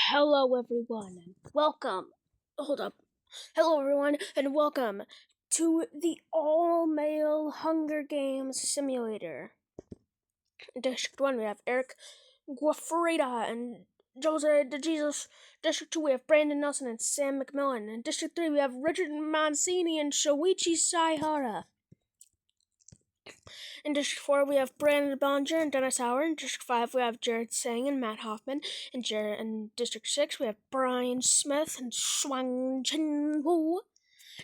Hello, everyone, and welcome. Hold up. Hello, everyone, and welcome to the all-male Hunger Games simulator. In District 1, we have Eric Guafrida and Jose de Jesus. District 2, we have Brandon Nelson and Sam McMillan. In District 3, we have Richard Mancini and Shoichi Saihara. In District 4, we have Brandon Bellinger and Dennis Howard. In District 5, we have Jared Sang and Matt Hoffman. In District 6, we have Brian Smith and Swang Chen Wu.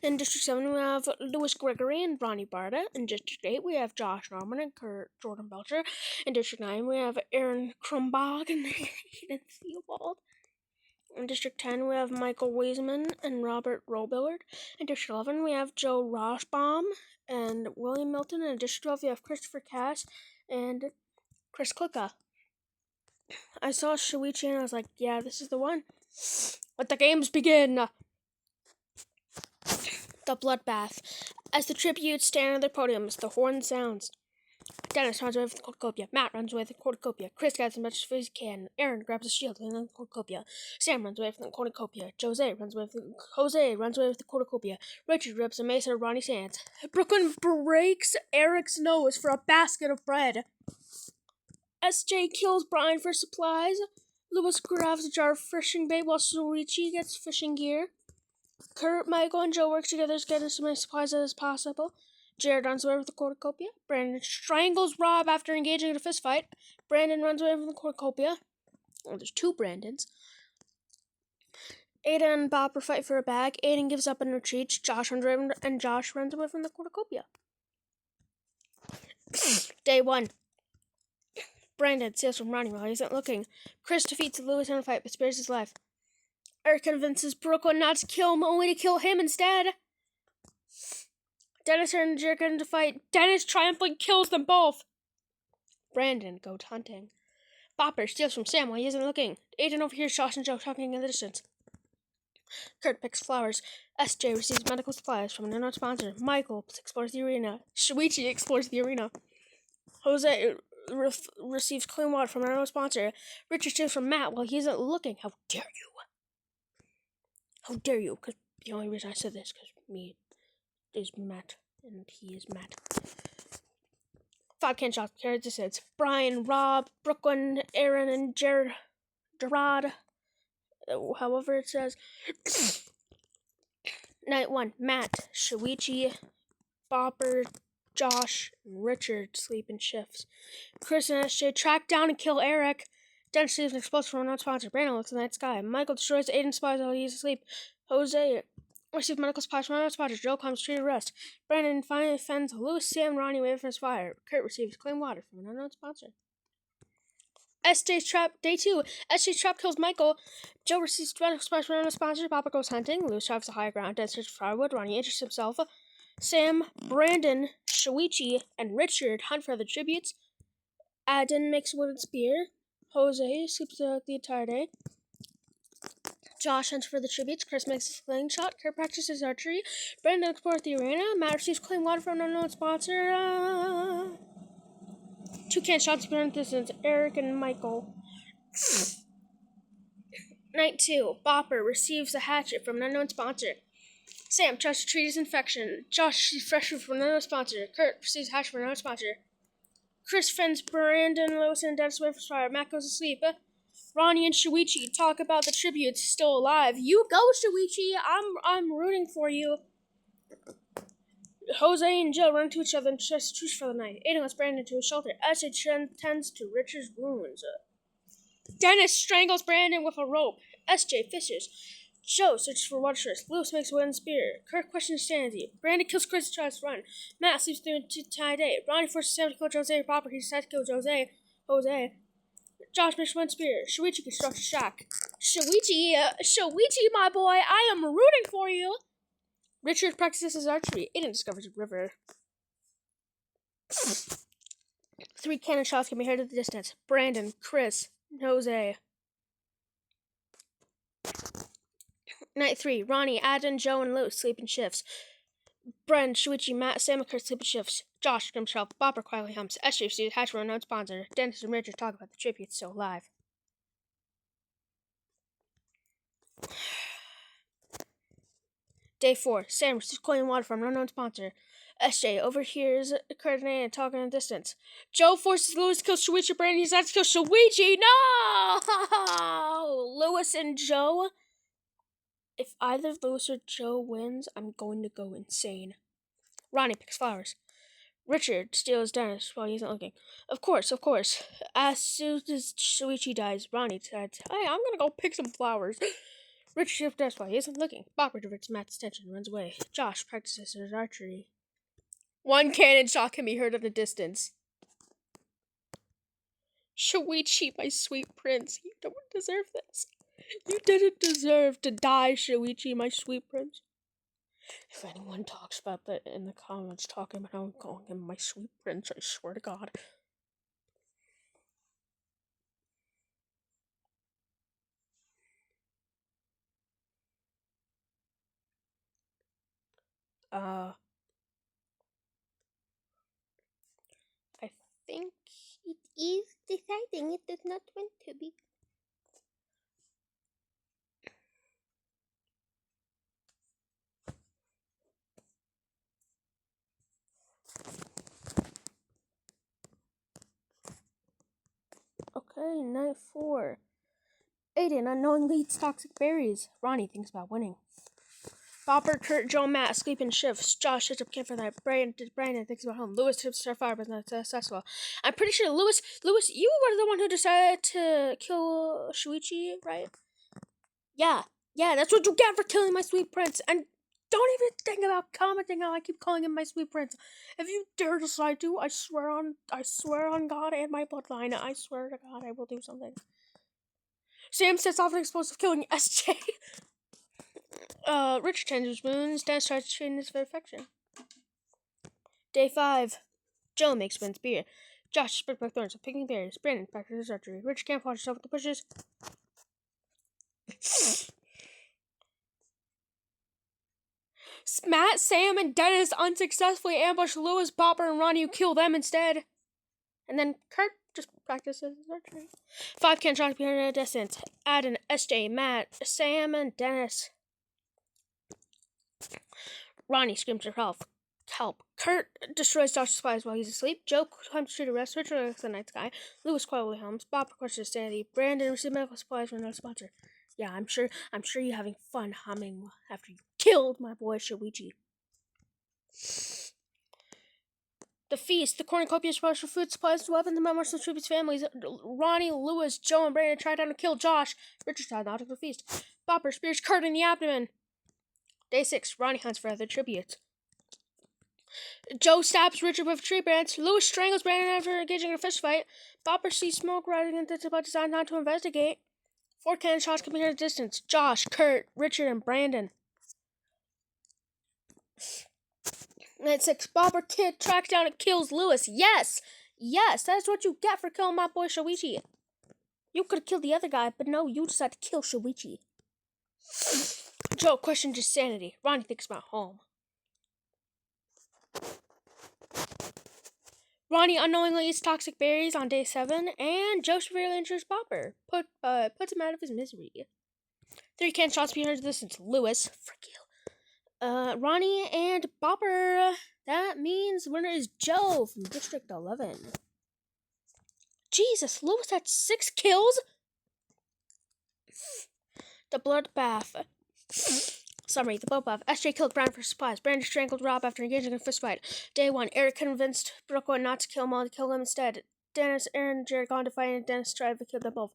In District 7, we have Lewis Gregory and Ronnie Barta. In District 8, we have Josh Norman and Kurt Jordan Belcher. In District 9, we have Aaron Krumbach and Hayden Theobald. In District 10, we have Michael Wiseman and Robert Robillard. In District 11, we have Joe Roshbaum and William Milton. In District 12, we have Christopher Cass and Chris Klicka. I saw Shoichi and I was like, yeah, this is the one. Let the games begin! The bloodbath. As the tributes stand on their podiums, the horn sounds. Dennis runs away with the cornucopia. Matt runs away with the cornucopia. Chris grabs as much as he can. Aaron grabs a shield and the cornucopia. Sam runs away from the cornucopia. Jose runs away with the cornucopia. Richard rips a mace out of Ronnie's hands. Brooklyn breaks Eric's nose for a basket of bread. SJ kills Brian for supplies. Lewis grabs a jar of fishing bait while Shoichi gets fishing gear. Kurt, Michael, and Joe work together to get as many supplies as possible. Jared runs away with the cornucopia. Brandon strangles Rob after engaging in a fistfight. Brandon runs away from the cornucopia. Well, there's two Brandons. Aiden and Bopper fight for a bag. Aiden gives up and retreats. Josh runs away from the cornucopia. Day 1. Brandon steals from Ronnie while he isn't looking. Chris defeats Lewis in a fight but spares his life. Eric convinces Brooklyn not to kill him, only to kill him instead. Dennis and Jared get into fight. Dennis triumphantly kills them both. Brandon goes hunting. Bopper steals from Sam while he isn't looking. Aiden overhears Josh and Joe talking in the distance. Kurt picks flowers. SJ receives medical supplies from an unknown sponsor. Michael explores the arena. Shoichi explores the arena. Jose receives clean water from an unknown sponsor. Richard steals from Matt while he isn't looking. How dare you? How dare you? Because the only reason I said this is because me is Matt, and he is Matt. 5 can shots carried distance. Brian, Rob, Brooklyn, Aaron, and Gerard. However it says. Night 1. Matt, Shoichi, Bopper, Josh, and Richard sleep in shifts. Chris and SJ track down and kill Eric. Dennis receives an explosion from a non-sponsor. Brandon looks in the night sky. Michael destroys Aiden's spies while he is asleep. Jose receives medical supplies from a non-sponsor. Joe climbs a tree to rest. Brandon finally fends Lewis, Sam, and Ronnie away from his fire. Kurt receives clean water from an unknown sponsor. SJ's trap. Day 2. SJ's trap kills Michael. Joe receives medical supplies from an unknown sponsor. Papa goes hunting. Lewis travels to higher ground. Dennis searches for firewood. Ronnie injures himself. Sam, Brandon, Shoichi, and Richard hunt for other tributes. Aden makes a wooden spear. Jose sleeps throughout the entire day. Josh hunts for the tributes. Chris makes a slingshot. Kurt practices archery. Brandon explores the arena. Matt receives clean water from an unknown sponsor. 2 can shots burn distance. Eric and Michael. Night 2. Bopper receives a hatchet from an unknown sponsor. Sam tries to treat his infection. Josh receives fresh food from an unknown sponsor. Kurt receives a hatchet from an unknown sponsor. Chris fends Brandon, Lewis, and Dennis away from fire. Matt goes to sleep. Ronnie and Shoichi talk about the tributes still alive. You go, Shoichi! I'm rooting for you. Jose and Joe run to each other and tries to truce for the night. Aiden lets Brandon to his shelter. SJ tends to Richard's wounds. Dennis strangles Brandon with a rope. SJ fishes. Joe searches for water source. Lewis makes a wooden spear. Kurt questions sanity. Brandon kills Chris and tries to run. Matt sleeps through the entire day. Ronnie forces Sam to kill Jose proper. He decides to kill Jose. Josh makes one spear. Shoichi constructs a shack. Shoichi, my boy, I am rooting for you. Richard practices his archery. Aiden discovers a river. 3 cannon shots can be heard at the distance. Brandon, Chris, Jose. Night 3. Ronnie, Aden, Joe, and Lewis sleep in shifts. Bren, Shoichi, Matt, Sam, and Kurt sleep in shifts. Josh screams help. Bopper quietly hums. SJ sees Hatch for unknown sponsor. Dennis and Richard talk about the tribute still alive. Day 4. Sam receives clean water from an unknown sponsor. SJ overhears Kurt and Anna talking in the distance. Joe forces Lewis to kill Shuichi. Brandon decides to kill Shuichi. No! Lewis and Joe. If either Lewis or Joe wins, I'm going to go insane. Ronnie picks flowers. Richard steals Dennis while he isn't looking. Of course. As soon as Shuichi dies, Ronnie decides, hey, I'm gonna go pick some flowers. Richard shifts Dennis while he isn't looking. Bopper diverts Matt's attention and runs away. Josh practices his archery. One cannon shot can be heard at a distance. Shuichi, my sweet prince, you don't deserve this. You didn't deserve to die, Shuichi, my sweet prince. If anyone talks about that in the comments, talking about how I'm calling him my sweet prince, I swear to God. I think it is deciding it does not want to be. Okay, night 4. Aiden unknowingly eats toxic berries. Ronnie thinks about winning. Bopper, Kurt, Joe, Matt escape in shifts. Josh sets up camp for that. Brandon thinks about home. Lewis tips to fire, but not successful. I'm pretty sure Lewis, you were the one who decided to kill Shuichi, right? Yeah, that's what you get for killing my sweet prince. And don't even think about commenting how I keep calling him my sweet prince. If you dare decide to, I swear on God and my bloodline, I swear to God I will do something. Sam sets off an explosive, killing SJ. Richard changes moons. Dan starts training his affection. Day 5. Joe makes Ben's beer. Josh split by thorns, picking berries. Brandon practices archery. Richard camouflages himself with the bushes. Matt, Sam, and Dennis unsuccessfully ambush Lewis, Bopper, and Ronnie, who kill them instead. And then Kurt just practices archery. 5 can shots behind a distance. Adam, SJ, Matt, Sam, and Dennis. Ronnie screams for help. Kurt destroys Josh's spies while he's asleep. Joe climbs a tree to rest. Richard looks at the night sky. Lewis quietly hums. Bob questions his sanity. Brandon receives medical supplies from another sponsor. Yeah, I'm sure you're having fun humming after you killed my boy Shuichi. The feast. The cornucopias rush for food supplies, weapons, and members of the tributes' families. Ronnie, Lewis, Joe, and Brandon try down to kill Josh. Richard tried not to the feast. Bopper spears Kurt in the abdomen. Day 6. Ronnie hunts for other tributes. Joe stabs Richard with a tree branch. Lewis strangles Brandon after engaging in a fist fight. Bopper sees smoke rising into the but decides not to investigate. 4 cannon shots can be heard at a distance. Josh, Kurt, Richard, and Brandon. Night 6. Bopper Kid tracks down and kills Lewis. Yes, that's what you get for killing my boy Shuichi. You could have killed the other guy, but no, you decided to kill Shuichi. Joe questions his sanity. Ronnie thinks about home. Ronnie unknowingly eats toxic berries on day 7, and Joe severely injures Bopper, puts him out of his misery. 3 can shots behind the distance. Lewis, frick you. Ronnie and Bopper. That means winner is Joe from District 11. Jesus, Lewis had 6 kills? The bloodbath. Summary, the bloodbath. SJ killed Brandon for supplies. Brandon strangled Rob after engaging in a fistfight. Day 1, Eric convinced Brooklyn not to kill Molly, to kill him instead. Dennis, Aaron, and Jared gone to fight, and Dennis tried to kill them both.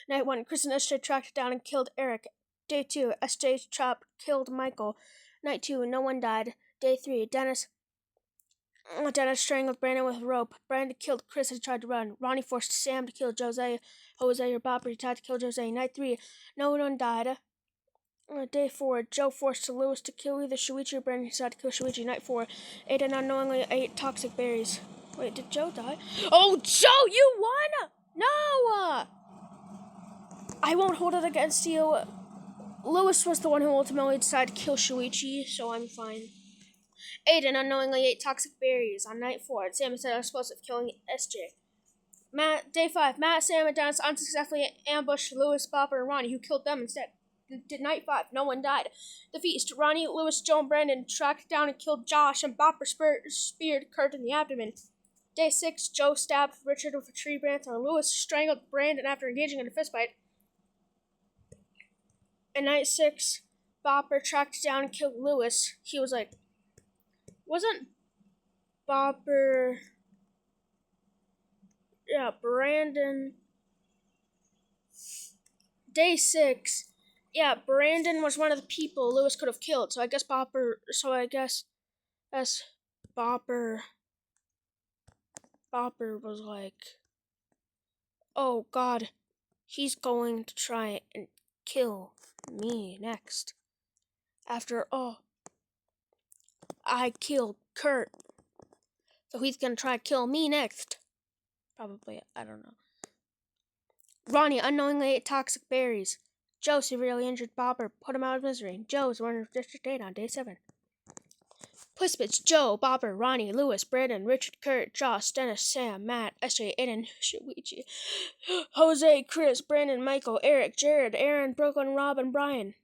Night 1, Chris and SJ tracked down and killed Eric. Day 2, SJ chopped, killed Michael. Night 2, no one died. Day 3, Dennis strangled Brandon with a rope. Brandon killed Chris and tried to run. Ronnie forced Sam to kill Jose or Bopper tried to kill Jose. Night 3, no one died. Day 4, Joe forced Lewis to kill either Shuichi or Brandon decided to kill Shuichi. Night 4, Aiden unknowingly ate toxic berries. Wait, did Joe die? Oh, Joe, you won! No! I won't hold it against you. Lewis was the one who ultimately decided to kill Shuichi, so I'm fine. Aiden unknowingly ate toxic berries on night 4. Sam said explosive, killing SJ. Day 5, Matt, Sam, and Dennis unsuccessfully ambushed Lewis, Bopper, and Ronnie, who killed them instead. Night 5, no one died. The feast, Ronnie, Lewis, Joe, and Brandon tracked down and killed Josh, and Bopper speared Kurt in the abdomen. Day 6, Joe stabbed Richard with a tree branch, and Lewis strangled Brandon after engaging in a fistfight. And night 6, Bopper tracked down and killed Lewis. He was like, wasn't Bopper... Yeah, Brandon... Day 6, yeah, Brandon was one of the people Lewis could have killed, so I guess Bopper was like, oh god, he's going to try and kill me next. After all, I killed Kurt, so he's gonna try to kill me next. Probably, I don't know. Ronnie unknowingly ate toxic berries. Joe severely injured Bopper, put him out of misery. Joe's running for District 8 on day 7. Puspits, Joe, Bopper, Ronnie, Lewis, Brandon, Richard, Kurt, Josh, Dennis, Sam, Matt, SJ, Aiden, Shuichi, Jose, Chris, Brandon, Michael, Eric, Jared, Aaron, Brooklyn, Rob, and Brian.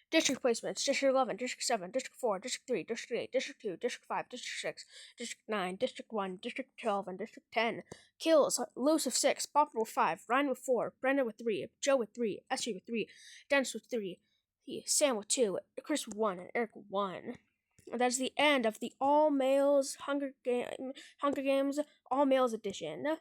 District placements, District 11, District 7, District 4, District 3, District 8, District 2, District 5, District 6, District 9, District 1, District 12, and District 10. Kills, Lewis with 6, Bopper with 5, Ryan with 4, Brandon with 3, Joe with 3, SJ with 3, Dennis with 3, Sam with 2, Chris with 1, and Eric with 1. And that's the end of the all-males Hunger Games all-males edition.